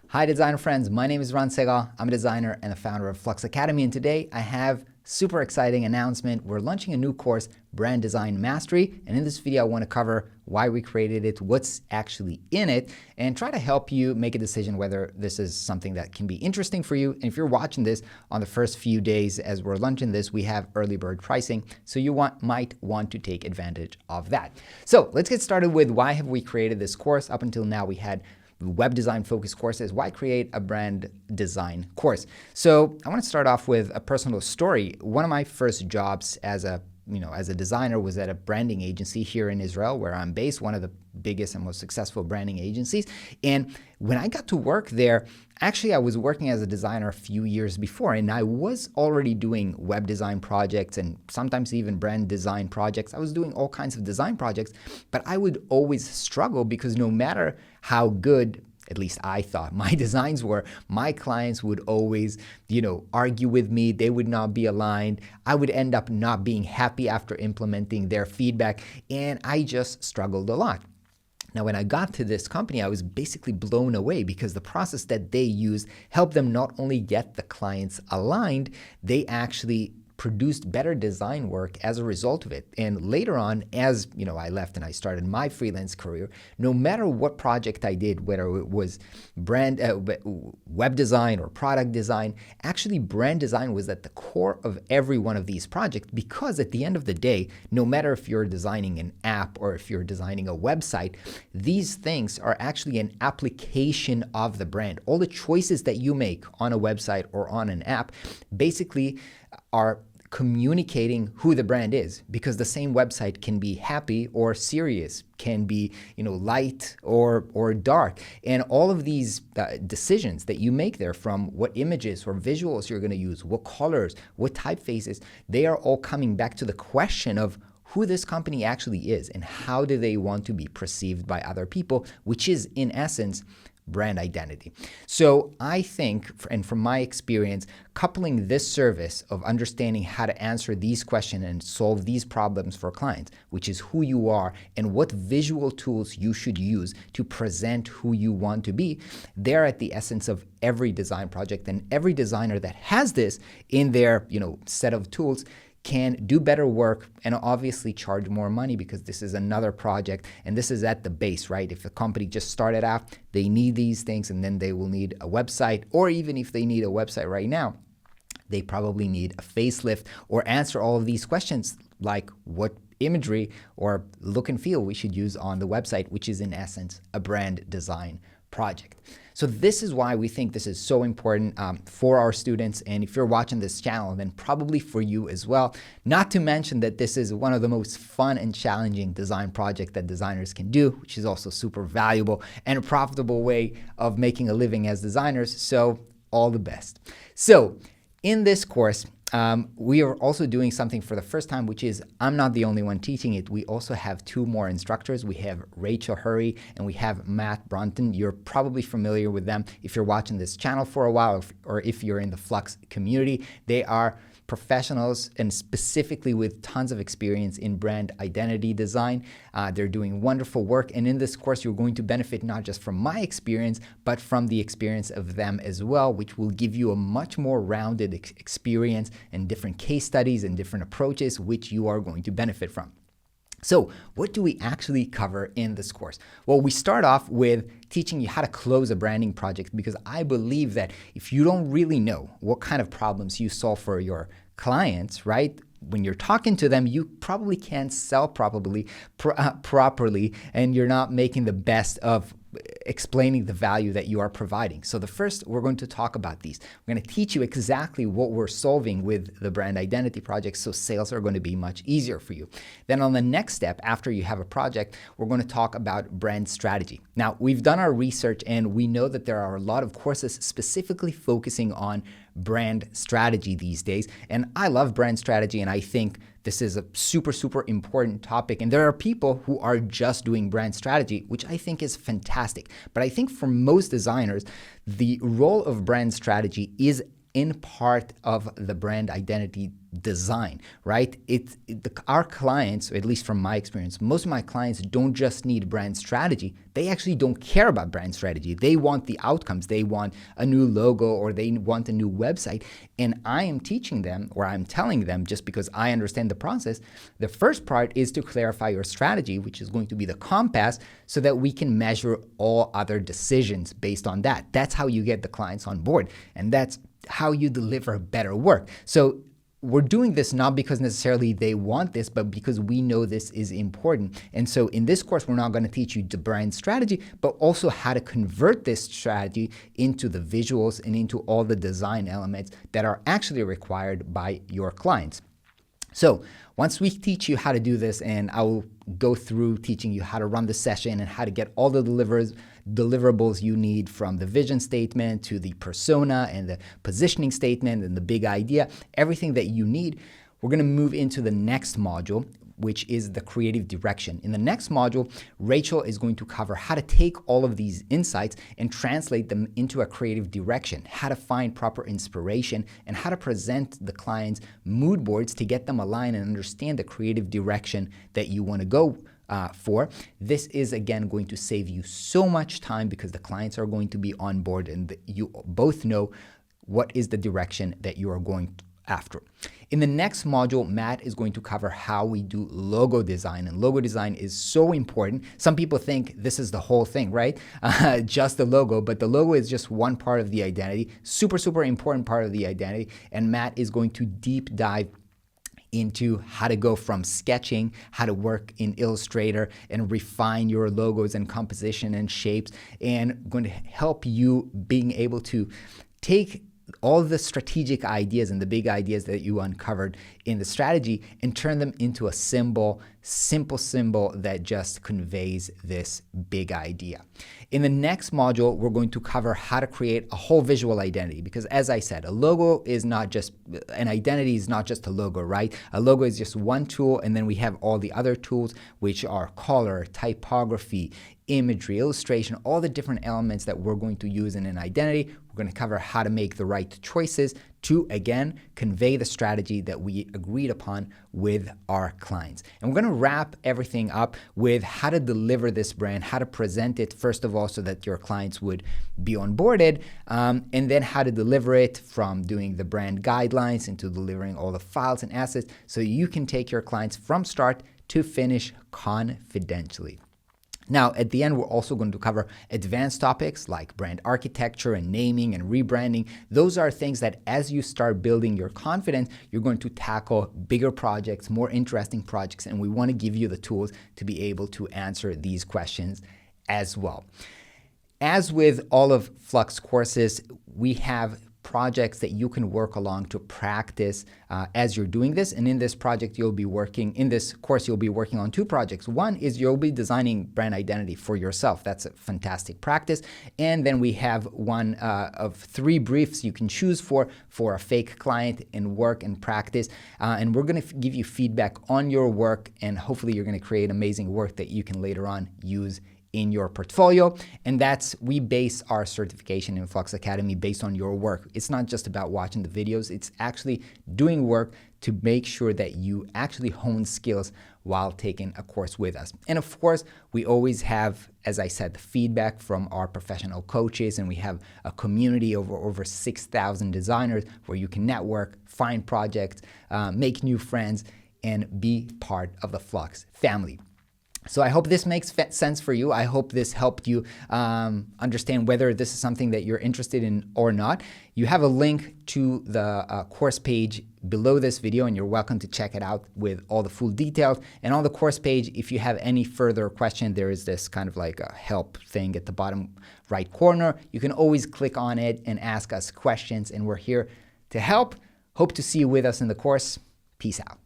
Hi designer friends, my name is Ron Segal. I'm a designer and the founder of Flux Academy, and today I have super exciting announcement. We're launching a new course, Brand Design Mastery, and in this video I want to cover why we created it, what's actually in it, and try to help you make a decision whether this is something that can be interesting for you. And if you're watching this on the first few days as we're launching this, we have early bird pricing, so you might want to take advantage of that. So let's get started with why have we created this course. Up until now we had web design focused courses. Why create a brand design course? So I want to start off with a personal story. One of my first jobs as a designer was at a branding agency here in Israel, where I'm based, one of the biggest and most successful branding agencies. And when I got to work there, actually I was working as a designer a few years before, and I was already doing web design projects and sometimes even brand design projects. I was doing all kinds of design projects, but I would always struggle because no matter how good, at least I thought, my designs were, my clients would always, argue with me. They would not be aligned. I would end up not being happy after implementing their feedback, and I just struggled a lot. Now, when I got to this company, I was basically blown away because the process that they used helped them not only get the clients aligned, they actually produced better design work as a result of it. And later on, as I left and I started my freelance career, no matter what project I did, whether it was web design or product design, actually brand design was at the core of every one of these projects, because at the end of the day, no matter if you're designing an app or if you're designing a website, these things are actually an application of the brand. All the choices that you make on a website or on an app basically are communicating who the brand is, because the same website can be happy or serious, can be light or dark, and all of these decisions that you make there, from what images or visuals you're going to use, what colors, what typefaces, they are all coming back to the question of who this company actually is and how do they want to be perceived by other people, which is in essence brand identity. So I think, and from my experience, coupling this service of understanding how to answer these questions and solve these problems for clients, which is who you are and what visual tools you should use to present who you want to be, they're at the essence of every design project. And every designer that has this in their set of tools can do better work and obviously charge more money, because this is another project and this is at the base, right? If a company just started out, they need these things, and then they will need a website, or even if they need a website right now, they probably need a facelift or answer all of these questions like what imagery or look and feel we should use on the website, which is in essence a brand design project. So this is why we think this is so important for our students, and if you're watching this channel, then probably for you as well. Not to mention that this is one of the most fun and challenging design projects that designers can do, which is also super valuable and a profitable way of making a living as designers. So all the best. So in this course, we are also doing something for the first time, which is I'm not the only one teaching it. We also have two more instructors. We have Rachel Hurry and we have Matt Brunton. You're probably familiar with them if you're watching this channel for a while, or if you're in the Flux community. They are professionals, and specifically with tons of experience in brand identity design. They're doing wonderful work, and in this course you're going to benefit not just from my experience, but from the experience of them as well, which will give you a much more rounded experience and different case studies and different approaches which you are going to benefit from. So what do we actually cover in this course? Well, we start off with teaching you how to close a branding project, because I believe that if you don't really know what kind of problems you solve for your clients, right? When you're talking to them, you probably can't sell properly, and you're not making the best of explaining the value that you are providing. So the first, we're going to talk about these. We're going to teach you exactly what we're solving with the brand identity project, so sales are going to be much easier for you. Then on the next step, after you have a project, we're going to talk about brand strategy. Now, we've done our research and we know that there are a lot of courses specifically focusing on brand strategy these days. And I love brand strategy, and I think this is a super, super important topic. And there are people who are just doing brand strategy, which I think is fantastic. But I think for most designers, the role of brand strategy is in part of the brand identity design, right? Our clients, or at least from my experience, most of my clients don't just need brand strategy. They actually don't care about brand strategy. They want the outcomes. They want a new logo or they want a new website. And I am teaching them, or I'm telling them, just because I understand the process, the first part is to clarify your strategy, which is going to be the compass, so that we can measure all other decisions based on that. That's how you get the clients on board. And that's how you deliver better work. So we're doing this not because necessarily they want this, but because we know this is important. And so in this course, we're not going to teach you the brand strategy, but also how to convert this strategy into the visuals and into all the design elements that are actually required by your clients. So once we teach you how to do this, and I will go through teaching you how to run the session and how to get all the deliverables you need, from the vision statement to the persona and the positioning statement and the big idea, everything that you need, we're going to move into the next module, which is the creative direction. In the next module, Rachel is going to cover how to take all of these insights and translate them into a creative direction, how to find proper inspiration, and how to present the client's mood boards to get them aligned and understand the creative direction that you want to go for. This is, again, going to save you so much time because the clients are going to be on board and you both know what is the direction that you are going after. In the next module, Matt is going to cover how we do logo design, and logo design is so important. Some people think this is the whole thing, right? Just the logo, but the logo is just one part of the identity, super, super important part of the identity, and Matt is going to deep dive into how to go from sketching, how to work in Illustrator and refine your logos and composition and shapes, and going to help you being able to take all the strategic ideas and the big ideas that you uncovered in the strategy and turn them into a simple symbol that just conveys this big idea. In the next module, we're going to cover how to create a whole visual identity, because as I said, a logo is not just, an identity is not just a logo, right? A logo is just one tool, and then we have all the other tools, which are color, typography, imagery, illustration, all the different elements that we're going to use in an identity. We're going to cover how to make the right choices to, again, convey the strategy that we agreed upon with our clients. And we're going to wrap everything up with how to deliver this brand, how to present it, first of all, so that your clients would be onboarded, and then how to deliver it, from doing the brand guidelines into delivering all the files and assets, so you can take your clients from start to finish confidentially. Now, at the end, we're also going to cover advanced topics like brand architecture and naming and rebranding. Those are things that as you start building your confidence, you're going to tackle bigger projects, more interesting projects, and we want to give you the tools to be able to answer these questions as well. As with all of Flux courses, we have projects that you can work along to practice as you're doing this. And in this project, in this course, you'll be working on two projects. One is you'll be designing brand identity for yourself. That's a fantastic practice. And then we have one of 3 briefs you can choose for a fake client and work and practice. And we're going to give you feedback on your work, and hopefully you're going to create amazing work that you can later on use in your portfolio. And we base our certification in Flux Academy based on your work. It's not just about watching the videos, it's actually doing work to make sure that you actually hone skills while taking a course with us. And of course, we always have, as I said, the feedback from our professional coaches, and we have a community of over 6,000 designers where you can network, find projects, make new friends, and be part of the Flux family. So I hope this makes sense for you. I hope this helped you understand whether this is something that you're interested in or not. You have a link to the course page below this video, and you're welcome to check it out with all the full details. And on the course page, if you have any further question, there is this kind of like a help thing at the bottom right corner. You can always click on it and ask us questions, and we're here to help. Hope to see you with us in the course. Peace out.